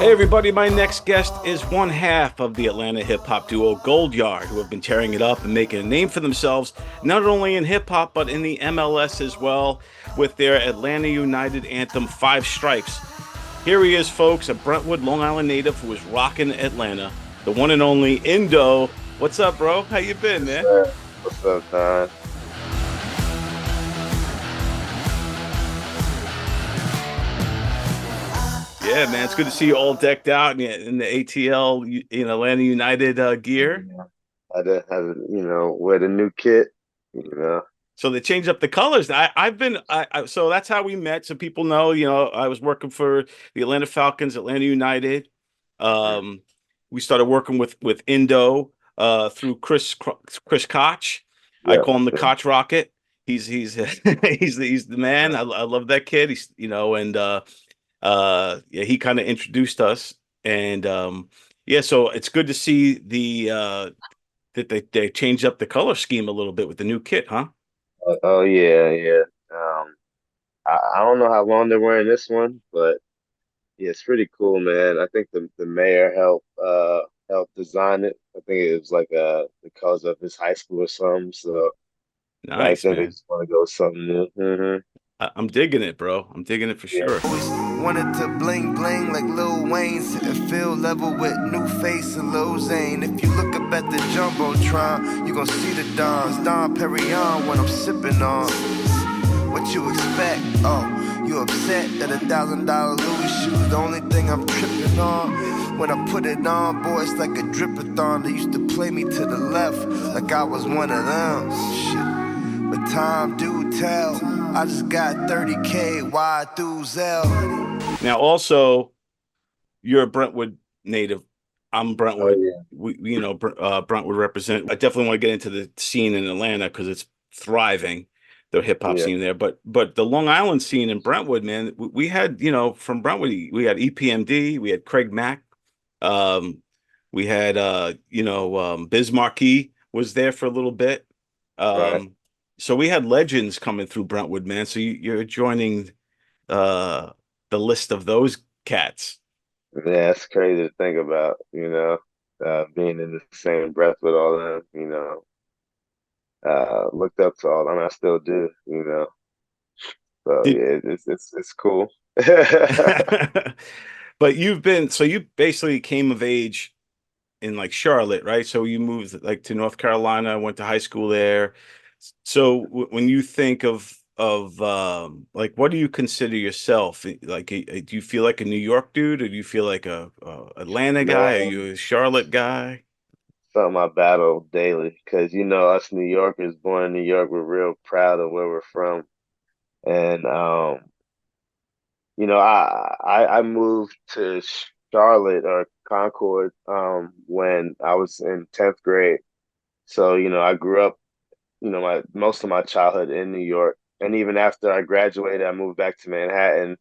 Hey everybody, my next guest is one half of the Atlanta hip hop duo Goldyard, who have been tearing it up and making a name for themselves, not only in hip hop, but in the MLS as well, with their Atlanta United anthem, Five Stripes. Here he is, folks, a Brentwood, Long Island native who is rocking Atlanta, the one and only In-DOE. What's up, bro? How you been, Yes, man? sir. What's up, Don? Yeah, man, it's good to see you all decked out in the ATL in Atlanta United gear. Yeah. Wear the new kit, you know. So they changed up the colors. I've been so that's how we met. So people know, I was working for the Atlanta Falcons, Atlanta United. Mm. Um, we started working with In-DOE through Chris Koch. I Yep. call him the Yep. Koch Rocket. He's he's the man. I love that kid. He's and yeah, he kind of introduced us, and yeah, so it's good to see the that they changed up the color scheme a little bit with the new kit, huh? Oh yeah, yeah. I don't know how long they're wearing this one, but yeah, it's pretty cool, man. I think the mayor helped design it. I think it was like because of his high school or something. So yeah, I Nice, think they man. just want to go something new. I'm digging it, bro. I'm digging it for Yeah. sure. Always wanted to bling bling like Lil Wayne, sitting field level with new face and Lil Zane. If you look up at the jumbotron, you gon' see the Dons, Dom Perignon when I'm sipping on. What you expect? Oh, you upset that $1,000 Louis shoes the only thing I'm tripping on. When I put it on, boy, it's like a dripathon. They used to play me to the left like I was one of them. Shit. But time do tell. I just got 30K wide through Zell. Now, also, you're a Brentwood native. I'm Oh Brentwood. yeah. Brentwood represent. I definitely want to get into the scene in Atlanta because it's thriving, the hip hop Yeah. scene there. But the Long Island scene in Brentwood, man, we had, from Brentwood, we had EPMD, we had Craig Mack, um, we had Biz Markie was there for a little bit. Right. Um, so we had legends coming through Brentwood, man. So you're joining uh the list of those cats. Yeah, it's crazy to think about, being in the same breath with all them, looked up to all them. I still do, So Did yeah, it's cool. but you basically came of age in like Charlotte, right? So you moved like to North Carolina, went to high school there. So when you think of like what do you consider yourself? Like do you feel like a New York dude or do you feel like a Atlanta guy? Are you Man, a Charlotte guy? something I battle daily because us New Yorkers born in New York, we're real proud of where we're from. And I moved to Charlotte or Concord when I was in 10th grade. So, I grew up my most of my childhood in New York. And even after I graduated, I moved back to Manhattan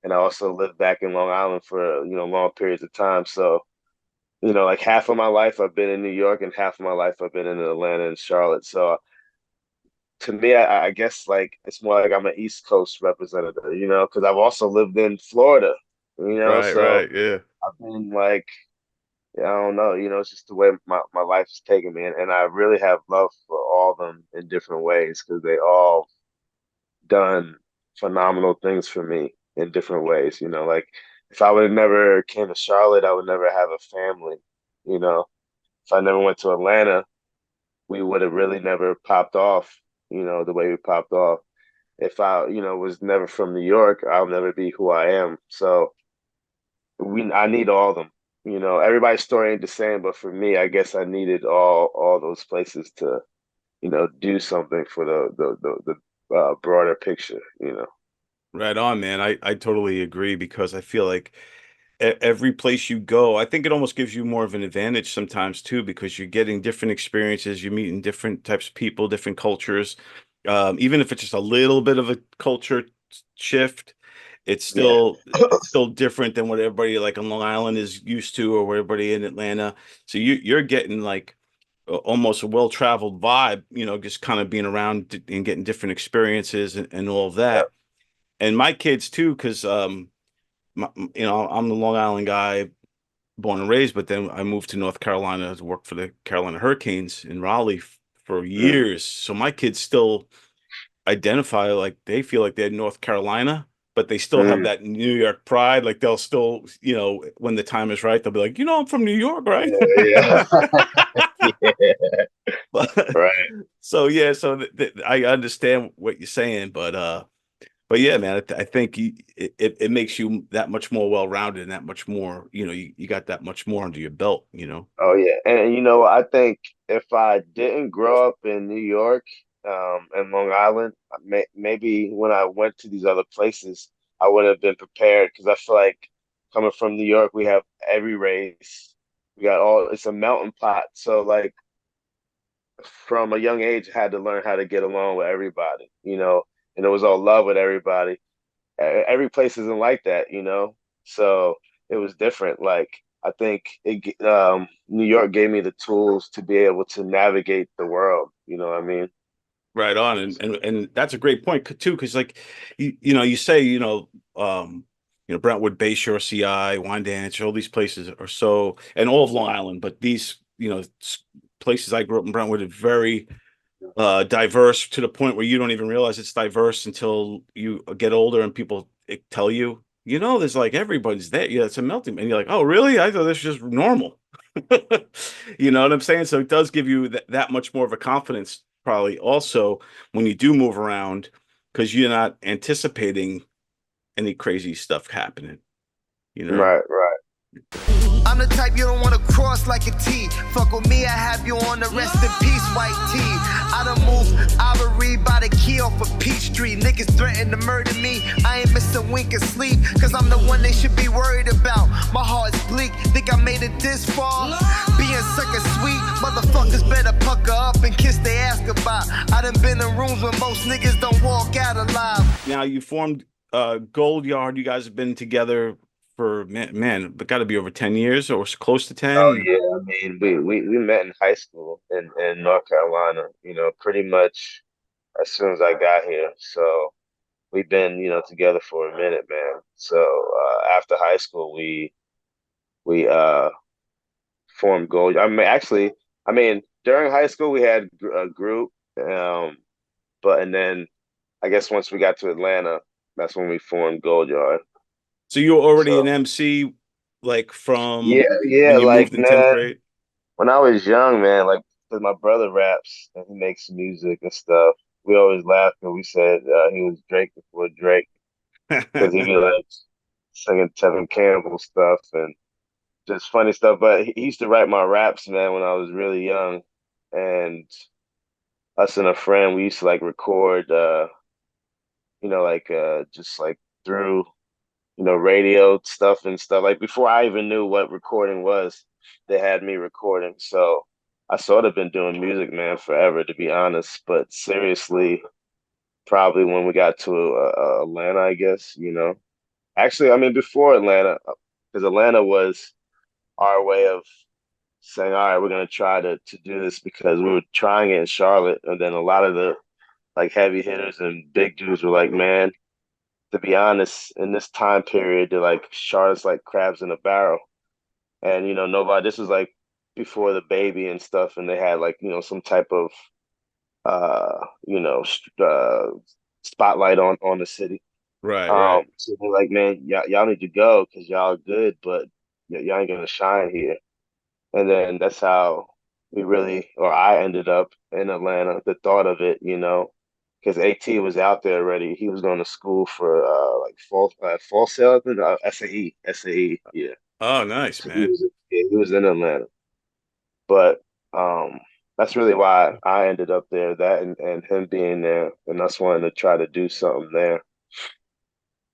and I also lived back in Long Island for, long periods of time. So, like half of my life I've been in New York and half of my life I've been in Atlanta and Charlotte. So to me, I guess like it's more like I'm an East Coast representative, because I've also lived in Florida, Right, so right, yeah. I've been like, yeah, I don't know, it's just the way my life's taken me. And I really have love for all of them in different ways because they all done phenomenal things for me in different ways. Like if I would have never came to Charlotte, I would never have a family. You know, if I never went to Atlanta, we would have really never popped off, the way we popped off. If I, was never from New York, I'll never be who I am. So I need all of them. Everybody's story ain't the same, but for me, I guess I needed all those places to, do something for the broader picture. Right on, man. I totally agree because I feel like every place you go, I think it almost gives you more of an advantage sometimes too, because you're getting different experiences, you're meeting different types of people, different cultures. Even if it's just a little bit of a culture shift, Yeah. it's still different than what everybody like on Long Island is used to or what everybody in Atlanta. So you're getting like almost a well-traveled vibe, just kind of being around and getting different experiences and all of Yep. that. And my kids too, because I'm the Long Island guy, born and raised, but then I moved to North Carolina to work for the Carolina Hurricanes in Raleigh for Mm, years. So my kids still identify like they feel like they're North Carolina, but they still have mm, that New York pride. Like they'll still, when the time is right, they'll be like, I'm from New York, right? yeah, yeah, But right. so yeah, so I understand what you're saying, but yeah, man, I think it makes you that much more well-rounded and that much more, you got that much more under your belt. Oh yeah, and I think if I didn't grow up in New York, and Long Island, maybe when I went to these other places, I would have been prepared because I feel like coming from New York, we have every race, we got all. It's a melting pot. So like from a young age, I had to learn how to get along with everybody, and it was all love with everybody. Every place isn't like that. So it was different. Like I think New York gave me the tools to be able to navigate the world. You know what I mean? Right on, and that's a great point too, because like you say Brentwood, Bayshore, CI, Wyandanch, all these places are so, and all of Long Island, but these places I grew up in Brentwood are very diverse to the point where you don't even realize it's diverse until you get older and people tell you, there's like everybody's there. Yeah, it's a melting, and you're like, oh, really? I thought this was just normal. You know what I'm saying? So it does give you that much more of a confidence, probably also when you do move around, because you're not anticipating any crazy stuff happening, you know? Right, right. I'm the type you don't wanna cross like a T. Fuck with me, I have you on the rest in peace, white tee. I done moved Ivory by the key off of Peachtree. Niggas threaten to murder me. I ain't miss a wink of sleep, cause I'm the one they should be worried about. My heart's bleak, think I made it this far? Being sucker sweet, motherfuckers better pucker up and kiss their ass goodbye. I done been in rooms where most niggas don't walk out alive. Now you formed Gold Yard. You guys have been together for but got to be over 10 years or close to Oh 10. yeah, I mean, we met in high school in North Carolina. Pretty much as soon as I got here. So we've been, together for a minute, man. So after high school, we formed Gold. I mean, during high school we had a group, but and then I guess once we got to Atlanta, that's when we formed Gold Yard. So you were already an So MC like yeah, from yeah, when you like moved in 10th man, grade? when I was young, man, like 'cause my brother raps and he makes music and stuff. We always laughed and we said he was Drake before Drake because he be like singing Tevin Campbell stuff and just funny stuff. But he used to write my raps, man, when I was really young. And us and a friend, we used to like record, just like through, radio stuff and stuff. Like before I even knew what recording was, they had me recording. So I sort of been doing music, man, forever, to be honest. But seriously, probably when we got to Atlanta, I guess. Actually, I mean, before Atlanta, because Atlanta was our way of saying, all right, we're gonna try to do this because we were trying it in Charlotte, and then a lot of the like heavy hitters and big dudes were like, man, to be honest, in this time period, they're like Charlotte's like crabs in a barrel, and nobody. This was like before the baby and stuff, and they had like some type of spotlight on the city. Right, right. So they're like, man, y'all need to go because y'all good, but y'all ain't gonna shine here. And then that's how I ended up in Atlanta. The thought of it, because AT was out there already. He was going to school for like fall sale, I think, SAE, yeah. Oh, nice, So man. he was in Atlanta, but um, that's really why I ended up there. That and him being there, and us wanting to try to do something there.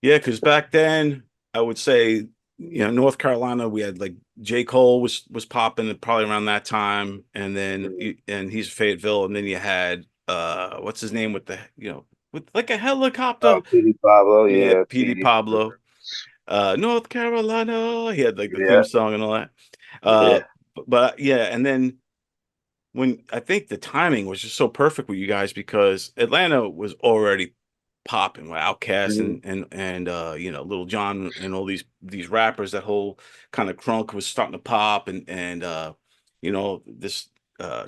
Yeah, because back then I would say, North Carolina, we had like J. Cole was popping probably around that time, and then Mhm. and he's Fayetteville, and then you had what's his name with with like a helicopter? Oh, Petey Pablo, Yeah, yeah, Petey Petey. Pablo. North Carolina. He had like the theme Yeah, song and all that. yeah. But yeah, and then when I think the timing was just so perfect with you guys because Atlanta was already popping with Outkast Mhm. and you know, Little John and all these rappers. That whole kind of crunk was starting to pop, and you know, this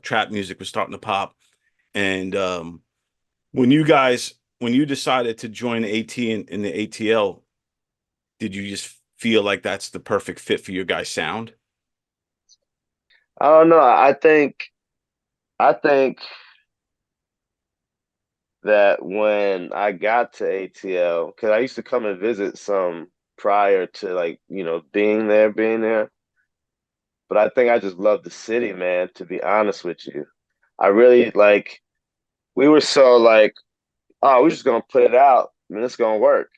trap music was starting to pop. And when you decided to join AT in the ATL, did you just feel like that's the perfect fit for your guys' sound? I don't know. I think that when I got to ATL, because I used to come and visit some prior to like, being there. But I think I just love the city, man, to be honest with you. I really like we were so like, oh, we're just gonna put it out and it's gonna work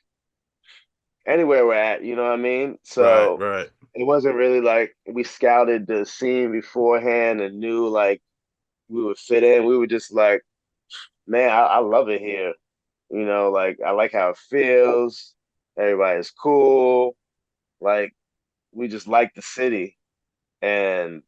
anywhere we're at, you know what I mean? Right, So right. it wasn't really like we scouted the scene beforehand and knew like we would fit in. We were just like, man, I love it here. Like I like how it feels. Everybody's cool. Like we just like the city, and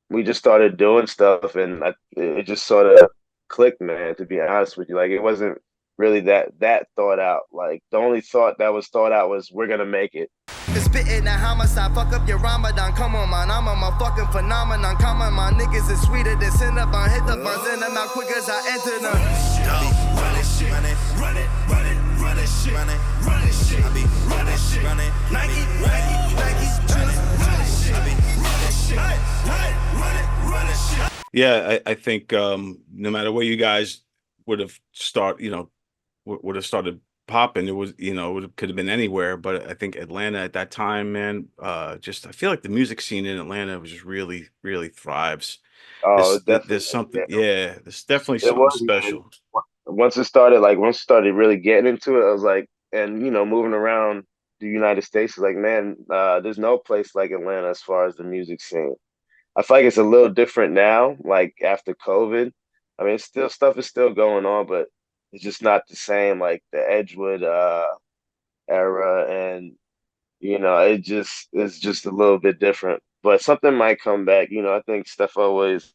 we just started doing stuff, and it just sort of clicked, man. To be honest with you, like it wasn't really that thought out. Like the only thought that was thought out was we're gonna make it. It's spitting that homicide, fuck up your Ramadan. Come on, man, I'm a motherfucking phenomenon. Come on, my niggas is sweeter than Cinnabon. Hit the buns in them out quick as I enter them. Run it, shit, run it, run it, run it, run it, shit, run it, run it, shit. I be run it, shit, run it. Nike, Nike, Nike, run it shit. I be run it, shit, run it shit. Yeah, I think no matter where you guys would have you know, would have started popping, it was, you know, it could have been anywhere, but I think Atlanta at that time, man, just I feel like the music scene in Atlanta was just really, really thrives. Oh, it There's definitely, something, yeah, yeah, there's definitely it something was, man. special. Once it started really getting into it, I was like, and moving around the United States, like, man, there's no place like Atlanta as far as the music scene. I feel like it's a little different now, like after COVID. I mean, still stuff is still going on, but it's just not the same like the Edgewood era, and it's just a little bit different. But something might come back. I think stuff always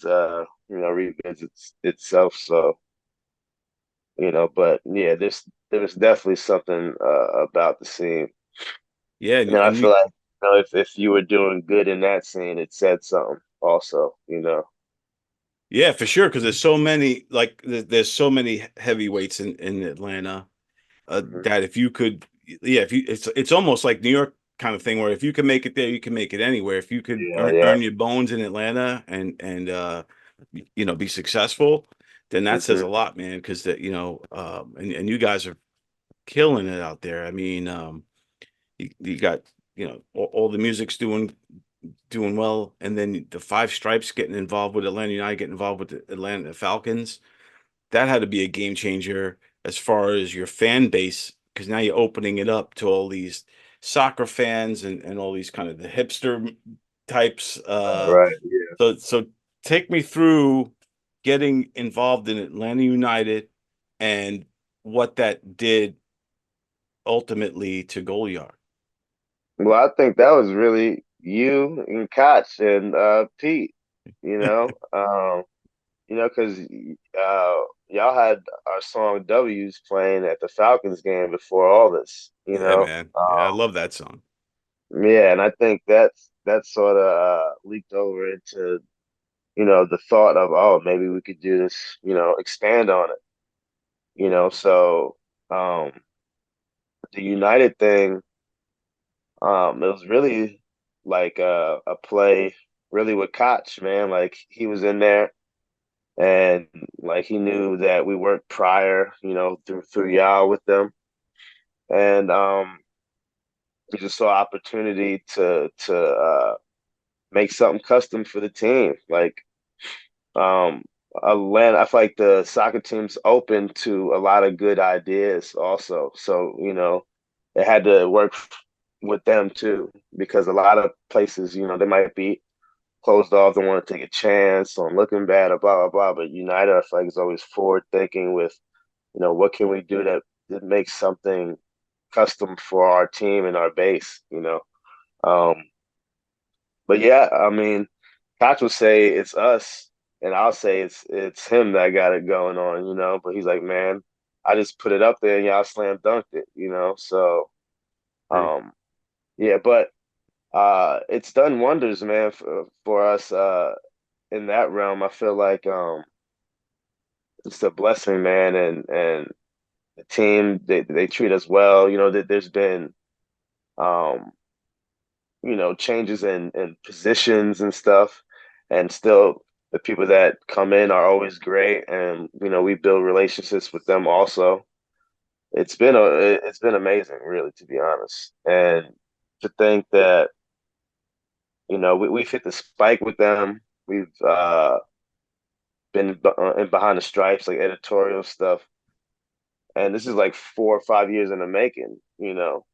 revisits itself. So but yeah, there's definitely something about the scene. Yeah, I and feel you, like if you were doing good in that scene, it said something also. yeah, for sure, because there's so many, like there's so many heavyweights in Atlanta, Mhm. that if you could, yeah, if you, it's almost like New York kind of thing where if you can make it there, you can make it anywhere. If you could Yeah, yeah. earn your bones in Atlanta and you know, be successful, then that says Hmm. a lot, man. Because that, you know, and you guys are killing it out there. I mean, you got, you know, all the music's doing well, and then the Five Stripes getting involved with Atlanta United, getting involved with the Atlanta Falcons. That had to be a game changer as far as your fan base, because now you're opening it up to all these soccer fans and all these kind of the hipster types. Right. Yeah. So take me through getting involved in Atlanta United and what that did ultimately to Goliard. Well, I think that was really you and Koch and Pete. You know, because y'all had our song W's playing at the Falcons game before all this. Yeah, man. Yeah, I love that song. Yeah, and I think that sort of leaked over into the thought of, oh, maybe we could do this, expand on it. So um, the United thing, it was really like a play, really with Koch, man. Like he was in there, and like he knew that we worked prior, through y'all with them, and we just saw opportunity to make something custom for the team. Like Atlanta, I feel like the soccer team's open to a lot of good ideas also. So, it had to work with them too, because a lot of places, they might be closed off, don't want to take a chance on looking bad or blah, blah, blah. But United, I feel like is always forward thinking with, what can we do that makes something custom for our team and our base. Um, but yeah, I mean, Koch would say it's us, and I'll say it's him that got it going on. But he's like, man, I just put it up there and y'all slam dunked it, you know. So True. um, yeah, but it's done wonders, man, for us in that realm. I feel like it's a blessing, man, and the team they treat us well. You know, that there's been um, you know, changes in positions and stuff, and still the people that come in are always great, and you know, we build relationships with them also. It's been amazing, really, to be honest. And to think that, you know, we've hit the spike with them. We've been in behind the stripes, like editorial stuff. And this is like 4 or 5 years in the making, you know.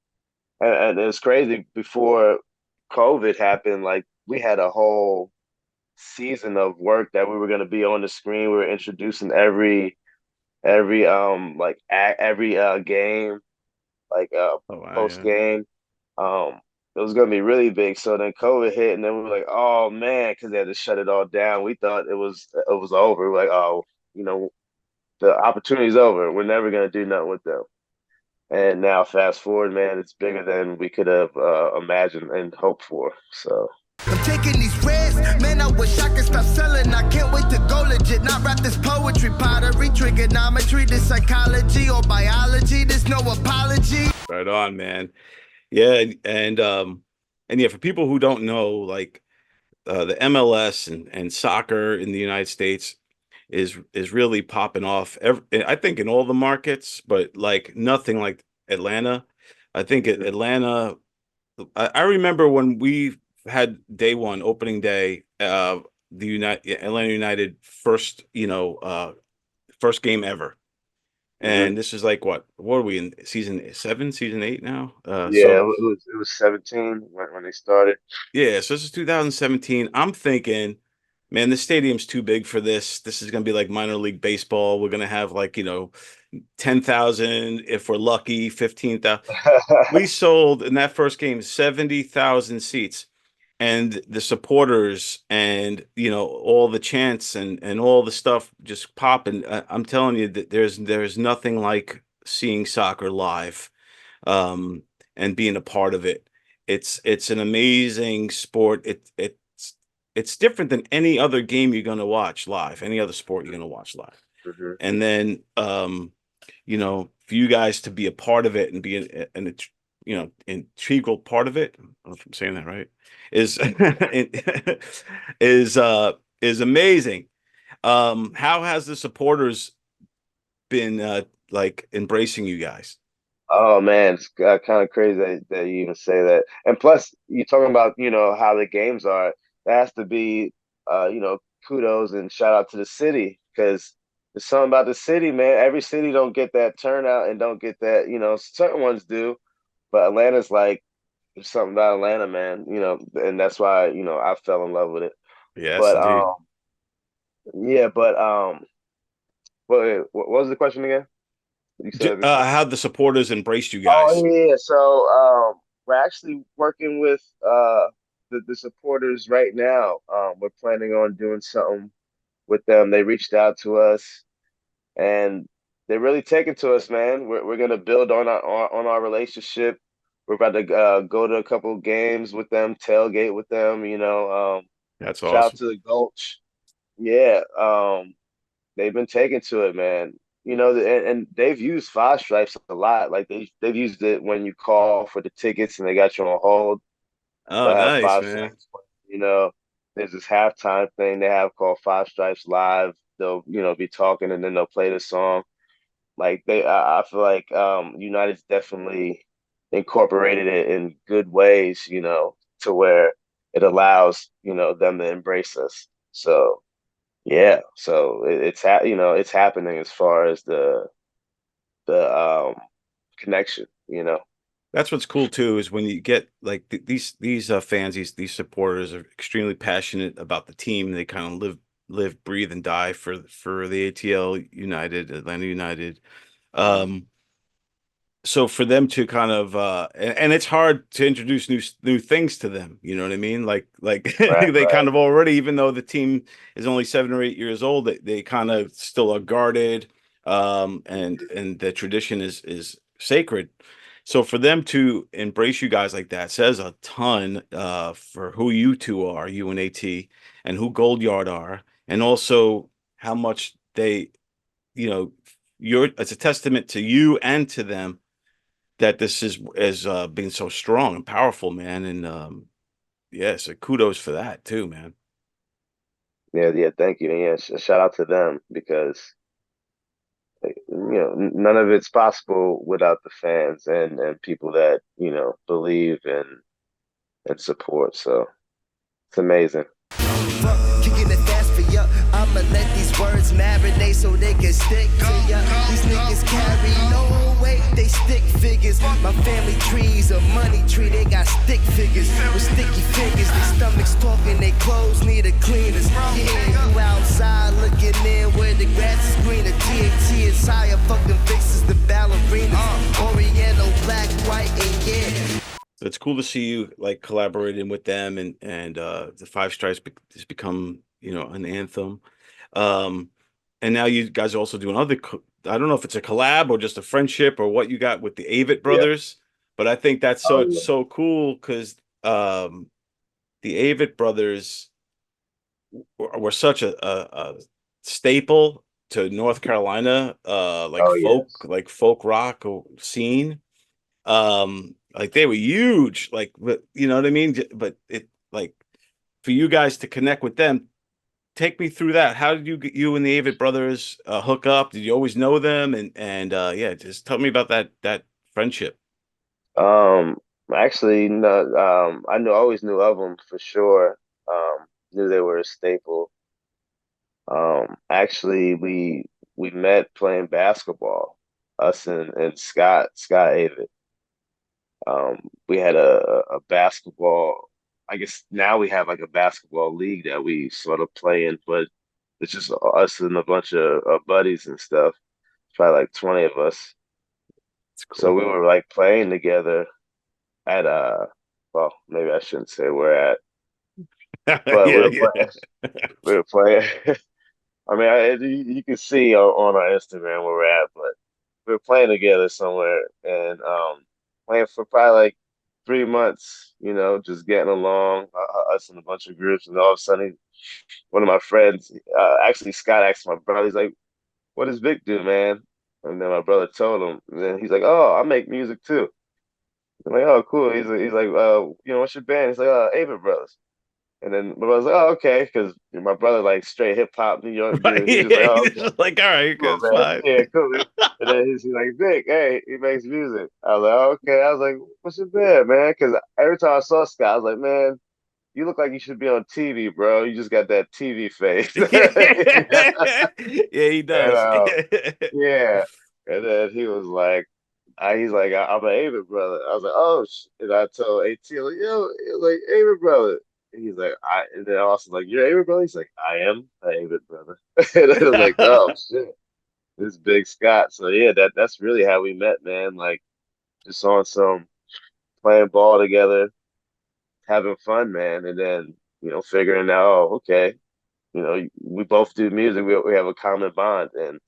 And it's crazy. Before COVID happened, like we had a whole season of work that we were going to be on the screen. We were introducing every like every game, like Oh wow, post yeah. game. Um, it was gonna be really big. So then COVID hit, and then we were like, oh man, because they had to shut it all down. We thought it was over. We were like, oh, you know, the opportunity's over. We're never gonna do nothing with them. And now, fast forward, man, it's bigger than we could have imagined and hoped for. So. I'm taking these risks, man. I wish I could stop selling. I can't wait to go legit. Not rap this poetry, pottery, trigonometry, this psychology or biology. There's no apology. Right on, man. Yeah, and yeah, for people who don't know, like the MLS and soccer in the United States is really popping off. I think in all the markets, but like nothing like Atlanta. I think Atlanta. I remember when we had day one, opening day, the Atlanta United first, first game ever. Mhm. And this is like what are we in season 7, season 8 now? Yeah, it was 17 when they started. Yeah, so this is 2017. I'm thinking, man, this stadium's too big for this. This is gonna be like minor league baseball. We're gonna have like, 10,000 if we're lucky, 15,000. We sold in that first game 70,000 seats. And the supporters and all the chants and all the stuff just popping. I'm telling you that there's nothing like seeing soccer live, um, and being a part of it. It's an amazing sport. It's different than any other game you're gonna watch live, any other sport you're gonna watch live. Mhm. And then for you guys to be a part of it and be an integral part of it. I don't know if I'm saying that right. Is is amazing. How has the supporters been like embracing you guys? Oh man, it's kind of crazy that you even say that. And plus, you're talking about, you know, how the games are. That has to be, you know, kudos and shout out to the city because there's something about the city, man. Every city don't get that turnout and don't get that, you know, certain ones do, but Atlanta's like there's something about Atlanta, man. You know, and that's why, you know, I fell in love with it. Yes, But indeed. yeah, but what was the question again? You said before. How the supporters embraced you Oh guys. yeah, so we're actually working with the supporters right now. We're planning on doing something with them. They reached out to us and they're really taking to us, man. We're gonna build on our relationship. We're about to go to a couple of games with them, tailgate with them. You know, That's shout out awesome. to the Gulch. Yeah, they've been taken to it, man. You know, and they've used five stripes a lot. Like they've used it when you call for the tickets and they got you on hold. Oh, They'll have nice, five man. stripes. You know, there's this halftime thing they have called Five Stripes Live. They'll, you know, be talking and then they'll play the song. Like I feel like United's definitely incorporated it in good ways. You know, to where it allows them to embrace us. So yeah, so you know, it's happening as far as the connection. You know, That's what's cool too is when you get like these fans, these supporters are extremely passionate about the team. They kind of live, breathe, and die for the ATL United, Atlanta United. Mhm. Um, so for them to kind of and it's hard to introduce new things to them. You know what I mean? Like Right, they right. kind of already, even though the team is only 7 or 8 years old, they kind of still are guarded. and the tradition is sacred. So for them to embrace you guys like that says a ton for who you two are, you and AT, and who Goldyard are, and also how much they, you know, you're. It's a testament to you and to them that this is being so strong and powerful, man. And yeah, so kudos for that too, man. Yeah, yeah, thank you. And yeah, shout out to them because none of it's possible without the fans and people that, believe and support. So it's amazing. Kicking it fast for ya. I'ma let these words marinate so they can stick to ya. These niggas carry no weight, they stick figures. My family tree's a money tree, they got stick figures with sticky fingers. Their stomachs talking, their clothes need a cleaners. Yeah, you outside looking in where the grass is greener. TNT is higher, fucking fixes the ballerinas. Oriental, black, white, and yeah. So it's cool to see you like collaborating with them, and the Five Stripes has become, an anthem. Um, and now you guys are also doing I don't know if it's a collab or just a friendship or what you got with the Avett Yeah. Brothers, but I think that's Oh, so yeah. so cool because the Avett Brothers were such a staple to North Carolina, Oh, yes. like folk rock scene. Like they were huge, like, but you know what I mean? But it like for you guys to connect with them, take me through that. How did you and the Avett Brothers hook up? Did you always know them? And yeah, just tell me about that friendship. Um, Actually, no, always knew of them for sure. Knew they were a staple. Actually, we met playing basketball, us and Scott Avett. We had a basketball. I guess now we have like a basketball league that we sort of play in, but it's just us and a bunch of buddies and stuff. Probably like 20 of us. It's So cool. we were like playing together at well, maybe I shouldn't say where at, but Yeah, yeah. we were playing. I mean, you can see on our Instagram where we're at, but we were playing together somewhere and playing for probably like 3 months, just getting along, us in a bunch of groups, and all of a sudden, one of my friends, actually Scott asked my brother, he's like, "What does Vic do, man?" And then my brother told him, and then he's like, "Oh, I make music too." I'm like, "Oh, cool." He's like, what's your band?" He's like, Avett Brothers." And then my brother's like, "Oh, okay," because my brother like straight hip hop New York Right. dude. He's just Yeah, like, "Oh, he's okay, just like, all right, cool, it's man. fine. Yeah, cool." And then he's like, "Vic, hey, he makes music." I was like, "Oh, okay." I was like, "What's your band, man?" Because every time I saw Scott, I was like, "Man, you look like you should be on TV, bro. You just got that TV face." Yeah, he And does. yeah. And then he was like, he's like, "I'm an Avett brother." I was like, "Oh," and I told AT, like, "Yo," he was like, "Avett brother." And he's like, and then also like, "You're Avett brother?" He's like, "I am an Avett brother." And I was like, "Oh shit, this big Scott." So yeah, that's really how we met, man. Like just on some playing ball together, having fun, man, and then figuring out, oh, okay, we both do music. We have a common bond, and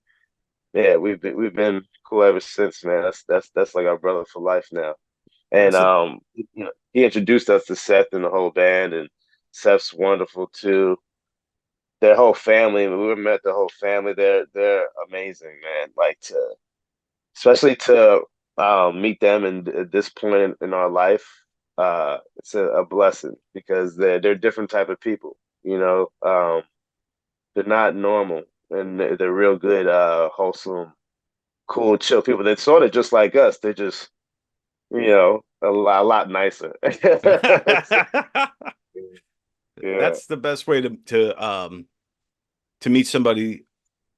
yeah, we've been cool ever since, man. That's like our brother for life now. And That's a he introduced us to Seth and the whole band, and Seth's wonderful too. Their whole family, we met the whole family. They're amazing, man. Like especially to meet them in at this point in our life, it's a blessing because they're different type of people. They're not normal, and they're real good, wholesome, cool, chill people. They're sort of just like us. They're just a lot nicer. Yeah, that's the best way to meet somebody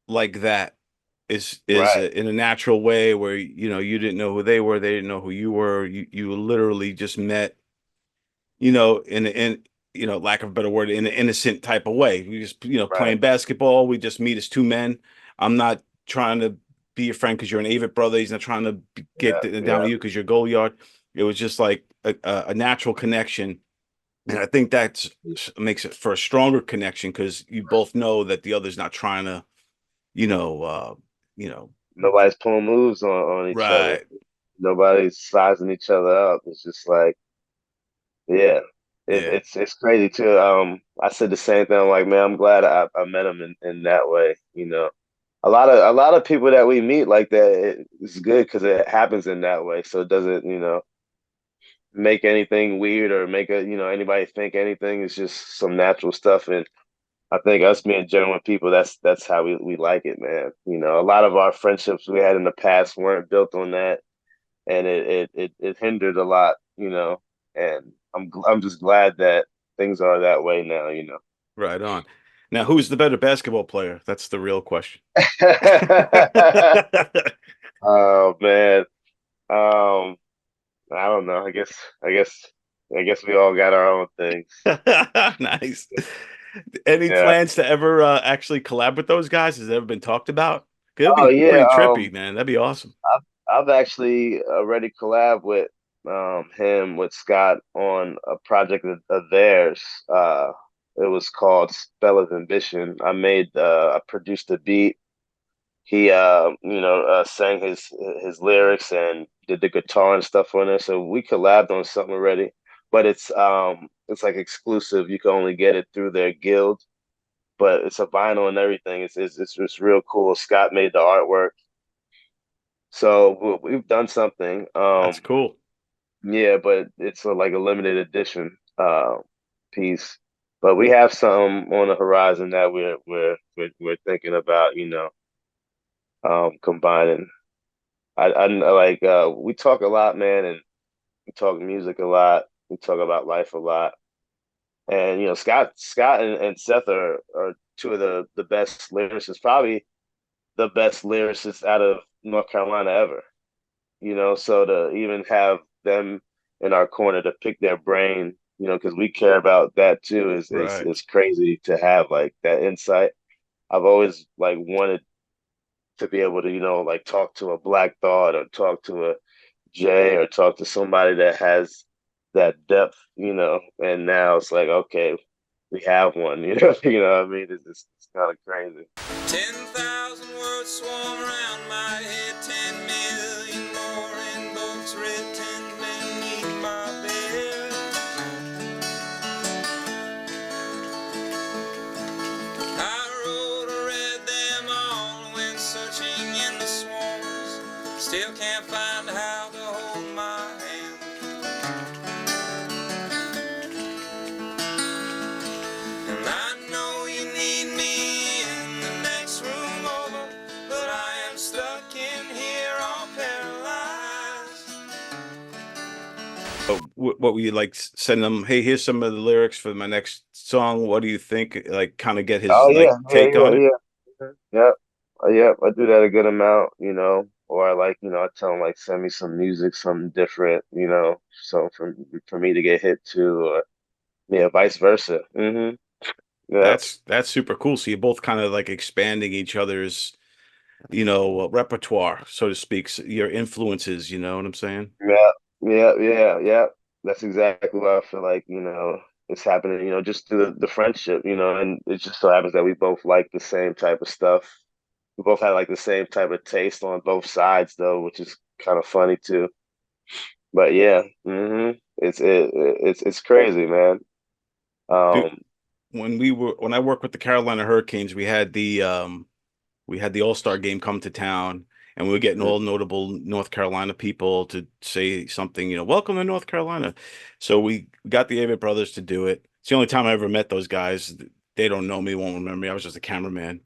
like that is right, in a natural way where you didn't know who they were, they didn't know who you were. You literally just met, in lack of a better word, in an innocent type of way. We just right. playing basketball. We just meet as two men. I'm not trying to be your friend because you're an Avett brother. He's not trying to get Yeah, down yeah, to you because you're Goliard. It was just like a natural connection. And I think that makes it for a stronger connection because you both know that the other's not trying to, you know, uh, you know, Nobody's pulling moves on each other. right. Nobody's sizing each other up. It's just like, yeah, Yeah. it's crazy too. I said the same thing. I'm like, man, I'm glad I met him in that way. You know, a lot of people that we meet like that, it's good because it happens in that way. So it doesn't, make anything weird or make anybody think anything. It's just some natural stuff. And I think us being genuine people, that's how we like it, man. You know, a lot of our friendships we had in the past weren't built on that, and it hindered a lot, And I'm just glad that things are that way now, Right on. Now, who's the better basketball player? That's the real question. Oh man, um, I don't know. I guess we all got our own things. Nice. Any Yeah. plans to ever actually collab with those guys? Has it ever been talked about? 'Cause that'd Oh be yeah. pretty trippy, man. That'd be awesome. I've actually already collabed with him with Scott on a project of theirs. It was called Spell of Ambition. I produced a beat. He sang his lyrics and did the guitar and stuff on it. So we collabed on something already, but it's like exclusive. You can only get it through their guild, but it's a vinyl and everything. It's real cool. Scott made the artwork. So we've done something. That's cool. Yeah, but it's like a limited edition piece. But we have some on the horizon that we're thinking about, combining. I like we talk a lot, man, and we talk music a lot. We talk about life a lot. And Scott and Seth are two of the best lyricists, probably the best lyricists out of North Carolina ever. So to even have them in our corner to pick their brain, because we care about that too, is is Right. is crazy to have like that insight. I've always like wanted to be able to, like talk to a Black Thought or talk to a Jay or talk to somebody that has that depth, and now it's like, okay, we have one, you know what I mean? It's kind of crazy. 10,000 words swarm around my head, 10 million more in books written beneath my bed. I wrote or read them all, went searching in the swarms, still can't find how to hold my hand. And I know you need me in the next room over, but I am stuck in here all paralyzed. So what would you like send them? Hey, here's some of the lyrics for my next song. What do you think? Like, kind of get Oh his yeah, like yeah, take yeah, on it. yeah. Yep. Yep, I do that a good amount, or I like, I tell them like send me some music, something different, so for me to get hit to, or yeah, vice versa. Yeah, That's super cool. So you're both kind of like expanding each other's, repertoire, so to speak, your influences. You know what I'm saying? yeah, yeah, yeah, yeah. That's exactly what I feel like, it's happening, just through the friendship, and it just so happens that we both like the same type of stuff. We both had like the same type of taste on both sides though, which is kind of funny too. But yeah, it's crazy, man. Dude, Um, when I worked with the Carolina Hurricanes, we had the All-Star game come to town, and we were getting all notable North Carolina people to say something, welcome to North Carolina. So we got the Avett Brothers to do it. It's the only time I ever met those guys. They don't know me, won't remember me. I was just a cameraman.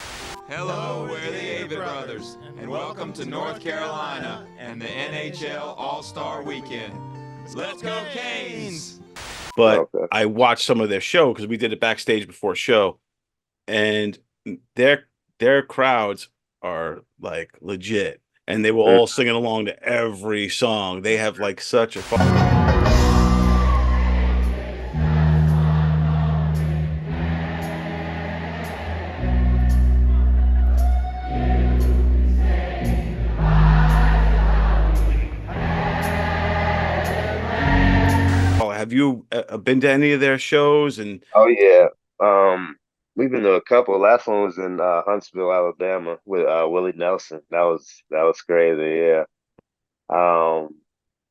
Hello, we're the Avett Brothers, and welcome to North Carolina and the NHL All-Star Weekend. Let's go Canes! But okay. I watched some of their show because we did it backstage before show, and their crowds are like legit, and they were Mm. all singing along to every song. They have like such a have you been to any of their shows? And Oh yeah. Um, We've been to a couple. Last one was in Huntsville, Alabama, with Willie Nelson. That was crazy. Yeah. Um,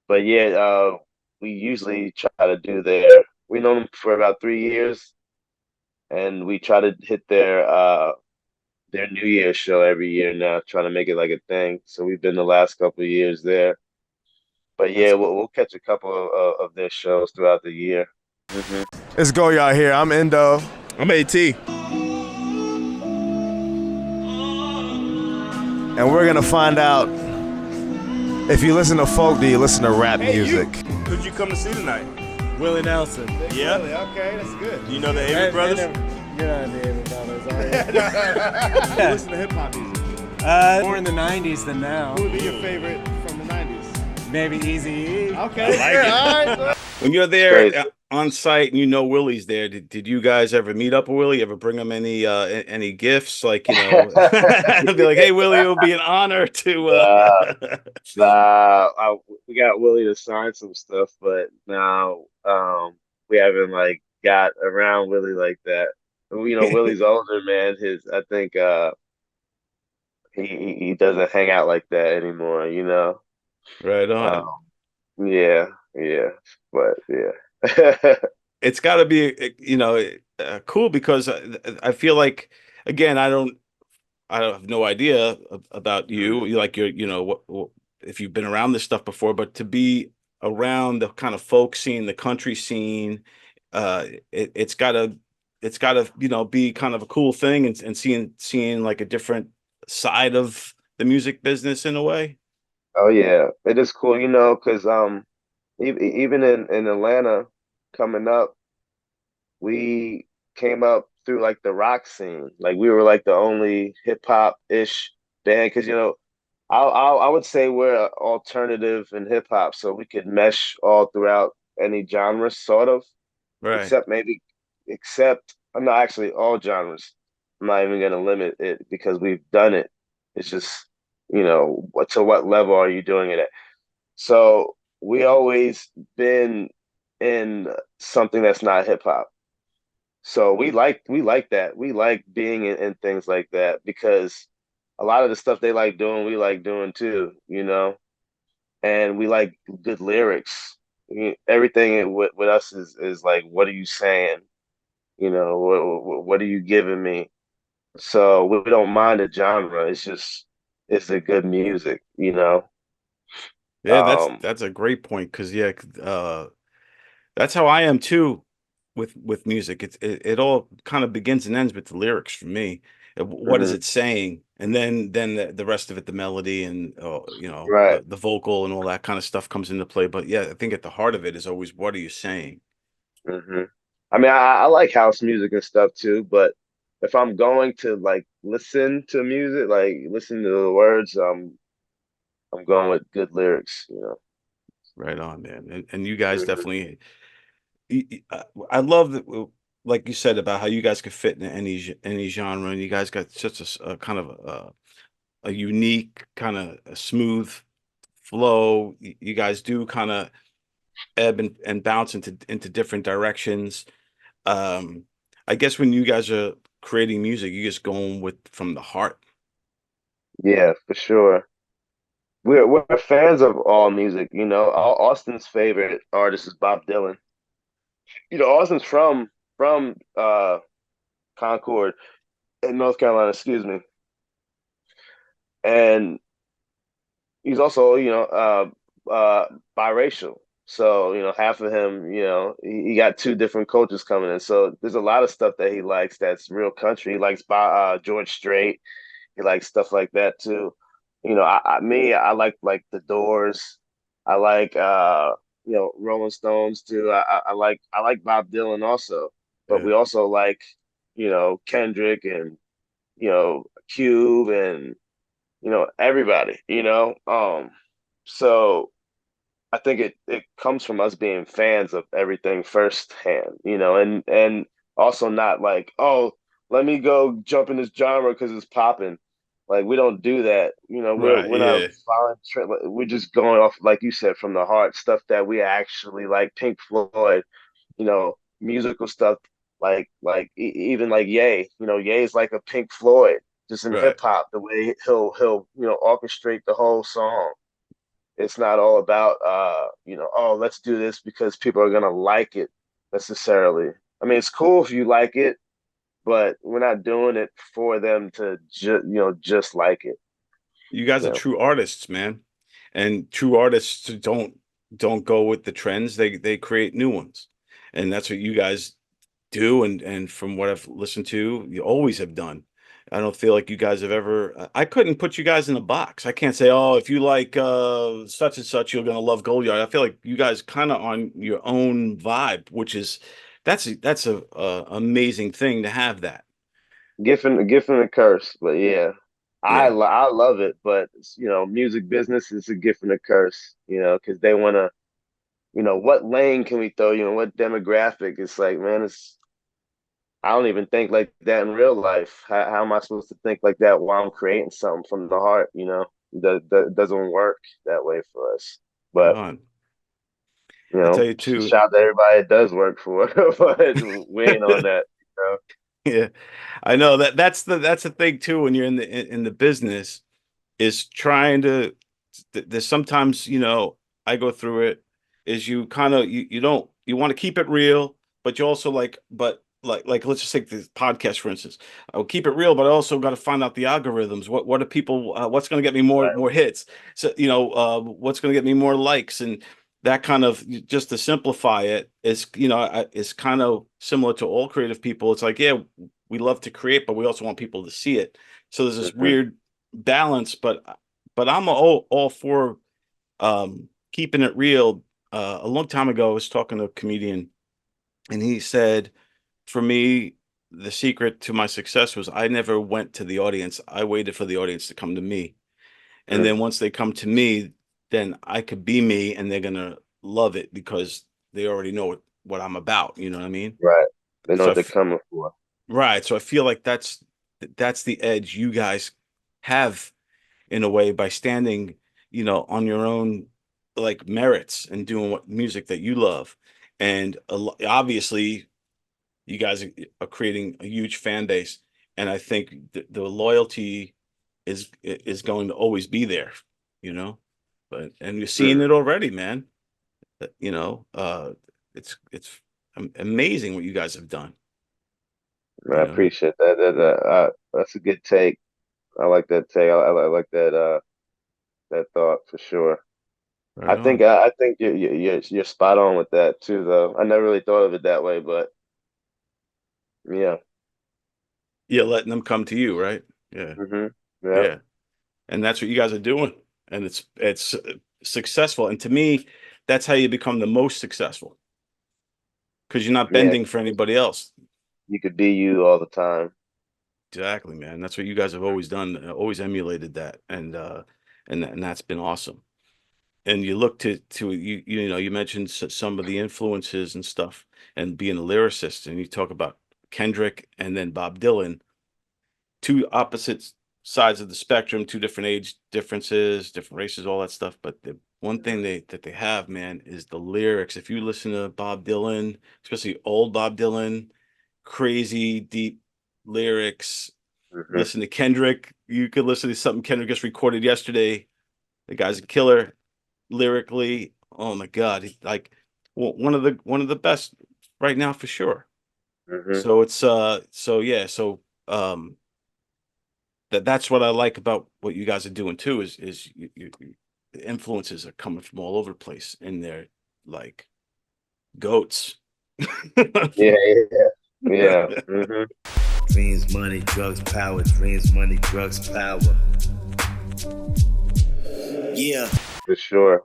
but yeah, we usually try to do we know them for about 3 years, and we try to hit their New Year's show every year now, trying to make it like a thing. So we've been the last couple of years there. But yeah, That's we'll catch a couple of their shows throughout the year. Hmm. It's Goyard here. I'm In-DOE. I'm AT. And we're gonna find out if you listen to folk, do you listen to rap music? Who'd you come to see tonight? Willie Nelson. Yeah. Really? Okay, that's good. Do you know the Avett Brothers? You're not the Avett Brothers, are you? You listen to hip hop music. More in the 90s than now. Who would be your favorite from the 90s? Maybe Eazy-E. Okay. I like it. All right. when you're there Crazy. on site and you know Willie's there. Did you guys ever meet up with Willie? Ever bring him any gifts? Like, be like, hey Willie, it would be an honor to. We got Willie to sign some stuff, but now we haven't like got around Willie like that. Willie's older, man. I think he doesn't hang out like that anymore. Right on. Yeah, yeah, but yeah. It's got to be cool because I feel like, again, I have no idea about you. Like if you've been around this stuff before, but to be around the kind of folk scene, the country scene, it's gotta be kind of a cool thing, and seeing like a different side of the music business in a way. Oh yeah, it is cool, because even in Atlanta, coming up, we came up through like the rock scene. Like we were like the only hip hop ish band, because I would say we're alternative in hip hop, so we could mesh all throughout any genre, sort of, Right. except I'm not actually all genres. I'm not even gonna limit it because we've done it. It's just, to what level are you doing it at? So we always been in something that's not hip hop. So we like that. We like being in things like that because a lot of the stuff they like doing, we like doing too. And we like good lyrics. Everything with us is like, what are you saying? What are you giving me? So we don't mind the genre. It's a good music. Yeah, that's Um, that's a great point because that's how I am too with music. It all kind of begins and ends with the lyrics for me. What is mhm, it saying? And then the rest of it, the melody and right. the vocal and all that kind of stuff comes into play. But yeah, I think at the heart of it is always, what are you saying? Hmm. I mean, I like house music and stuff too, but if I'm going to like listen to music, like listen to the words, I'm going with good lyrics. Right on, man. And you guys Hmm. definitely. I love that, like you said about how you guys could fit in any genre, and you guys got such a kind of a unique kind of a smooth flow. You guys do kind of ebb and bounce into different directions. Um, I guess when you guys are creating music, you just going with from the heart. Yeah, for sure. We're fans of all music. Austin's favorite artist is Bob Dylan. Austin's from Concord in North Carolina, excuse me, and he's also biracial. So half of him, he got two different cultures coming in. So there's a lot of stuff that he likes that's real country. He likes George Strait. He likes stuff like that too. I like the Doors. I like Rolling Stones too. I like Bob Dylan also, but Yeah, we also like Kendrick and Cube and everybody. So I think it comes from us being fans of everything firsthand, and also not like, oh, let me go jump in this genre because it's popping. Like we don't do that. We're right. we're not Yeah, following trend. We're just going off, like you said, from the heart, stuff that we actually like. Pink Floyd, musical stuff Even like Ye, Ye's like a Pink Floyd, just in Right. hip hop, the way he'll orchestrate the whole song. It's not all about oh, let's do this because people are gonna like it necessarily. I mean, it's cool if you like it, but we're not doing it for them to just like it. You guys are Yeah. true artists, man. And true artists don't go with the trends. They create new ones. And that's what you guys do, and from what I've listened to, you always have done. I don't feel like you guys have ever I couldn't put you guys in a box. I can't say, "Oh, if you like such and such, you're going to love Goliard." I feel like you guys kind of on your own vibe, which is that's a amazing thing to have that. Gift and a curse, but yeah, Yeah. I love it. But music business is a gift and a curse. Because they want to, what lane can we throw you in? What demographic? It's like, man, I don't even think like that in real life. How am I supposed to think like that while I'm creating something from the heart? That doesn't work that way for us. Right But on. I tell you too. shout out to everybody it does work for, but we ain't on that. Yeah. I know that's the thing too when you're in the business is trying to there's sometimes, I go through it is you kind of you don't you want to keep it real, but you also like let's just take this podcast for instance. I'll keep it real, but I also got to find out the algorithms. What are people what's going to get me more hits? So, what's going to get me more likes and that kind of just to simplify it is, is kind of similar to all creative people. It's like, yeah, we love to create, but we also want people to see it. So there's this Mhm. weird balance, but I'm all for keeping it real. A long time ago, I was talking to a comedian, and he said, "For me, the secret to my success was I never went to the audience. I waited for the audience to come to me, and Mm. then once they come to me, then I could be me, and they're gonna love it because they already know what I'm about. You know what I mean? Right. They know So, what they're coming for. right. So I feel like that's the edge you guys have in a way by standing, on your own like merits and doing what music that you love. And obviously, you guys are creating a huge fan base, and I think the loyalty is going to always be there, you know. But and you're seeing Mm. it already, man. It's amazing what you guys have done. I You know, appreciate that. That's a good take. I like that take. I like that thought for sure. right on. I think you're spot on with that too, though. I never really thought of it that way, but yeah. Yeah, letting them come to you, right? Yeah, Yeah. yeah. And that's what you guys are doing, and it's successful. And to me, that's how you become the most successful because you're not Yeah. bending for anybody else. You could be you all the time. Exactly, man. That's what you guys have always done, always emulated that, and that's been awesome. And you look to you mentioned some of the influences and stuff, and being a lyricist, and you talk about Kendrick and then Bob Dylan, two opposite sides of the spectrum, two different age differences, different races, all that stuff. But the one thing they have, man, is the lyrics. If you listen to Bob Dylan, especially old Bob Dylan, crazy deep lyrics. Hmm. Listen to Kendrick. You could listen to something Kendrick just recorded yesterday. The guy's a killer lyrically. Oh my God, like one of the best right now for sure. Hmm. So it's so yeah so that's what I like about what you guys are doing too is the influences are coming from all over the place and they're like goats. Yeah, yeah, yeah. Hmm. Dreams, money, drugs, power. Dreams, money, drugs, power. Yeah. For sure.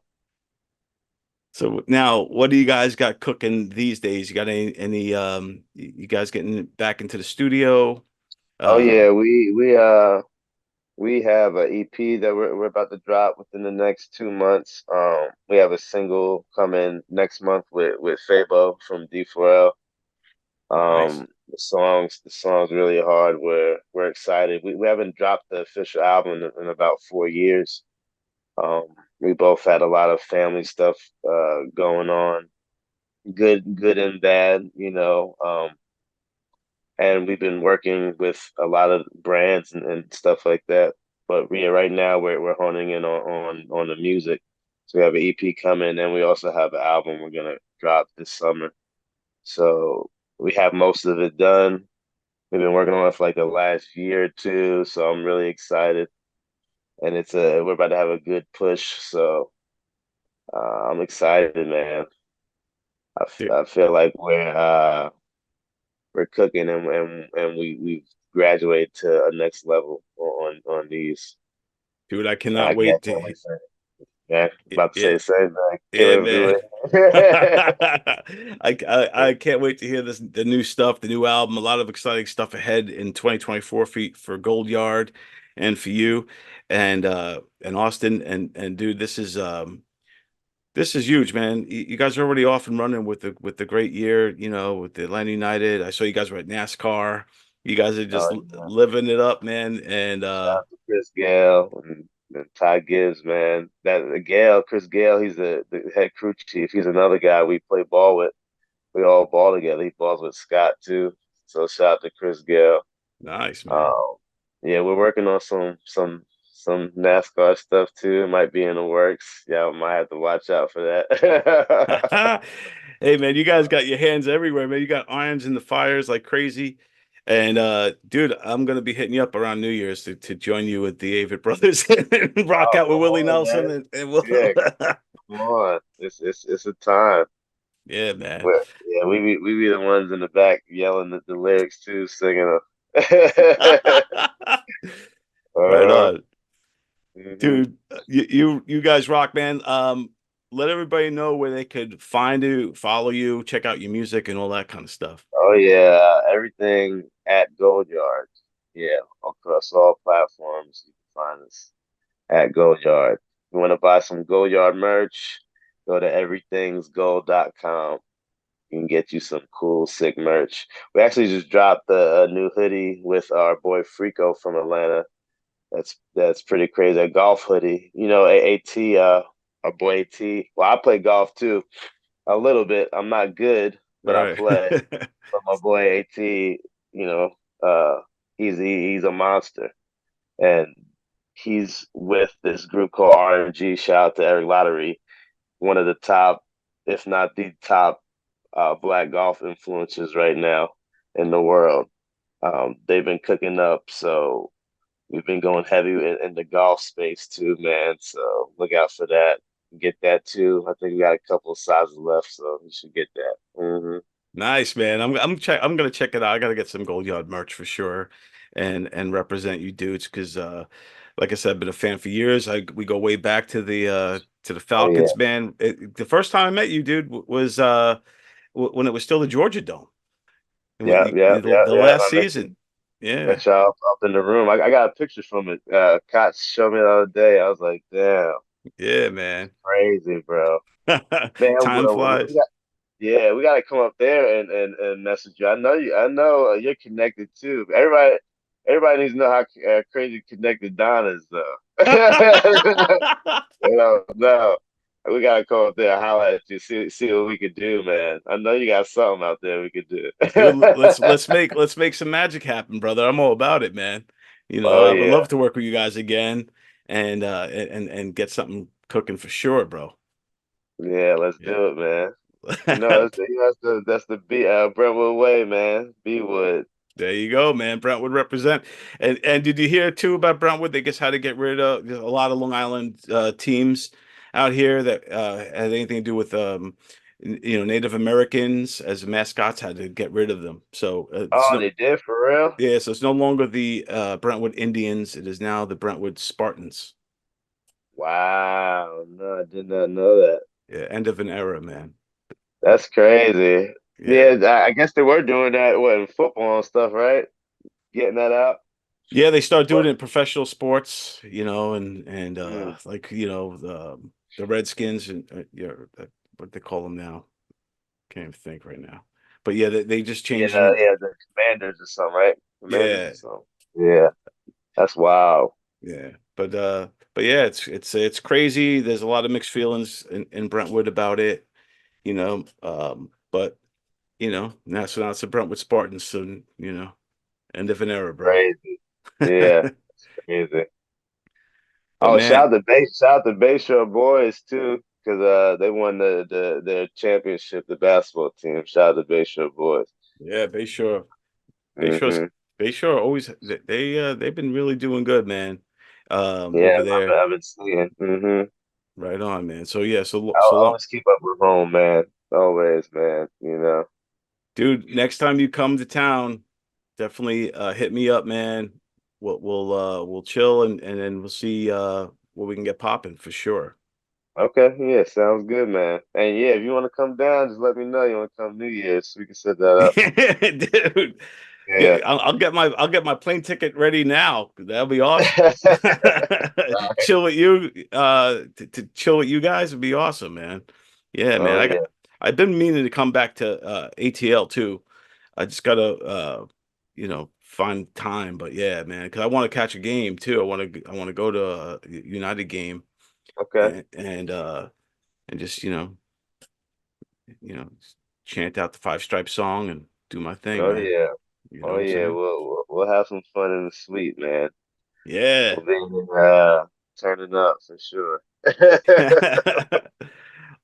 So now, what do you guys got cooking these days? You got any you guys getting back into the studio? Oh Uh, yeah, we have a EP that we're about to drop within the next 2 months. We have a single coming next month with Fabo from D4L. nice. The song's really hard. We're excited. We haven't dropped the official album in about 4 years. Um, we both had a lot of family stuff going on, good and bad. and we've been working with a lot of brands and stuff like that. But yeah, right now we're honing in on the music. So we have an EP coming, and we also have an album we're gonna drop this summer. So we have most of it done. We've been working on it for like the last year or two, so I'm really excited. And we're about to have a good push, so I'm excited, man. Dude, I feel like we're cooking and we've graduated to a next level on these. dude, I cannot I wait can't to. wait to yeah, about to say Yeah, the same thing. Can't yeah, wait to man. do it. I can't wait to hear the new stuff, the new album. A lot of exciting stuff ahead in 2024 for Goldyard and for you and Austin and dude, this is huge, man. You guys are already off and running with the great year, with the Atlanta United. I saw you guys were at NASCAR. You guys are just Oh yeah. living it up, man. And Shout out to Chris Gale and Ty Gibbs, man. Chris Gale, he's the head crew chief. He's another guy we play ball with. We all ball together. He balls with Scott too. So shout out to Chris Gale. nice, man. Um, yeah, we're working on some NASCAR stuff too. It might be in the works. Yeah, I might have to watch out for that. Hey man, you guys got your hands everywhere, man. You got irons in the fires like crazy. And dude, I'm gonna be hitting you up around New Year's to join you with the Avett Brothers and rock Oh, out with come Willie on, Nelson man. and we'll Yeah, come on. It's a time. yeah, man. Yeah, we be the ones in the back yelling the lyrics too, singing them. Right uh, on. mhm. Dude, you guys rock, man. Let everybody know where they could find you, follow you, check out your music and all that kind of stuff. Oh yeah, everything at Goldyard. Yeah, across all platforms you can find us at Goldyard. If you want to buy some Goldyard merch, go to everythingsgold.com. You can get you some cool, sick merch. We actually just dropped a new hoodie with our boy Frico from Atlanta. That's pretty crazy. A golf hoodie. You know, AT, our boy AT. Well, I play golf too, a little bit. I'm not good, but I Right. play. But my boy AT, you know, he's a monster, and he's with this group called RMG. Shout out to Eric Lottery, one of the top, if not the top, black golf influencers right now in the world. They've been cooking up, so we've been going heavy in the golf space too, man. So look out for that. Get that too. I think we got a couple of sizes left, so you should get that. Nice, man. I'm gonna check it out. I gotta get some Gold Yard merch for sure and represent you dudes because like I said, I've been a fan for years. We go way back to the Oh yeah, Falcons, man. The first time I met you, dude, was when it was still the Georgia Dome. And yeah, yeah, yeah, the yeah. last season. Yeah. Met y'all up in the room. I got a picture from it. Koch showed me the other day. I was like, damn, Yeah, man. crazy, bro. Man, Time flies. we got to come up there and message you. I know you're connected too. Everybody needs to know how crazy connected Don is, though. No, we gotta come up there, holler at you, see what we could do, man. I know you got something out there we could do. Dude, let's make some magic happen, brother. I'm all about it, man. Oh I would yeah, love to work with you guys again and get something cooking for sure, bro. yeah, let's Yeah. do it, man. That's the B Brentwood way, man. B Wood. There you go, man. Brentwood represent. And did you hear too about Brentwood? They just had to get rid of a lot of Long Island teams out here that had anything to do with Native Americans as mascots had to get rid of them. So Oh, they did for real? yeah, so it's no longer the Brentwood Indians. It is now the Brentwood Spartans. Wow, no, I did not know that. Yeah, end of an era, man. That's crazy. Yeah. Yeah, I guess they were doing that what in football and stuff, right? Getting that out. Yeah, they start doing But it in professional sports, and mm, like the Redskins and yeah, what they call them now. Can't even think right now. But yeah, they just yeah, changed them. yeah, the Commanders or something, right? Commanders or Yeah, something. Yeah, that's wild. yeah. But yeah, it's crazy. There's a lot of mixed feelings in Brentwood about it, but Now it's the Brentwood Spartans. So, end of an era, bro. Crazy. Yeah, it's crazy. But Oh, man, shout out to Bayshore boys too, because they won their championship, the basketball team. Shout out to Bayshore boys. yeah, Bayshore, Hmm. Bayshore always they've been really doing good, man. Yeah, Over there, I've been seeing. right on, man. So yeah, I'll so long, always keep up with home, man. Always, man. You know. dude. Next time you come to town, definitely hit me up, man. We'll chill and then we'll see what we can get popping for sure. Okay, yeah, sounds good, man. And yeah, if you want to come down, just let me know. You want to come New Year's, so we can set that up. Dude. Yeah, Yeah. I'll get my plane ticket ready now. That'll be awesome. Right. Chill with you, to chill with you guys would be awesome, man. Yeah, man. Oh I yeah. got I've been meaning to come back to ATL too. I just gotta find time, but yeah, man, because I want to catch a game too. I want to go to a United game Okay. and just you know chant out the Five Stripes song and do my thing, Oh man. yeah. You know Oh what I'm yeah. saying? We'll have some fun in the suite, man. Yeah. We'll be turning up for sure.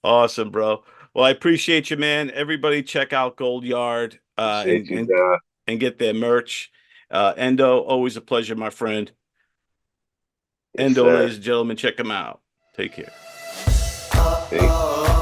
Awesome, bro. Well, I appreciate you, man. Everybody check out Gold Yard Appreciate you, Don. and get their merch. Endo, always a pleasure, my friend. Yes, Endo, sir. ladies and gentlemen, check him out. Take care. Peace.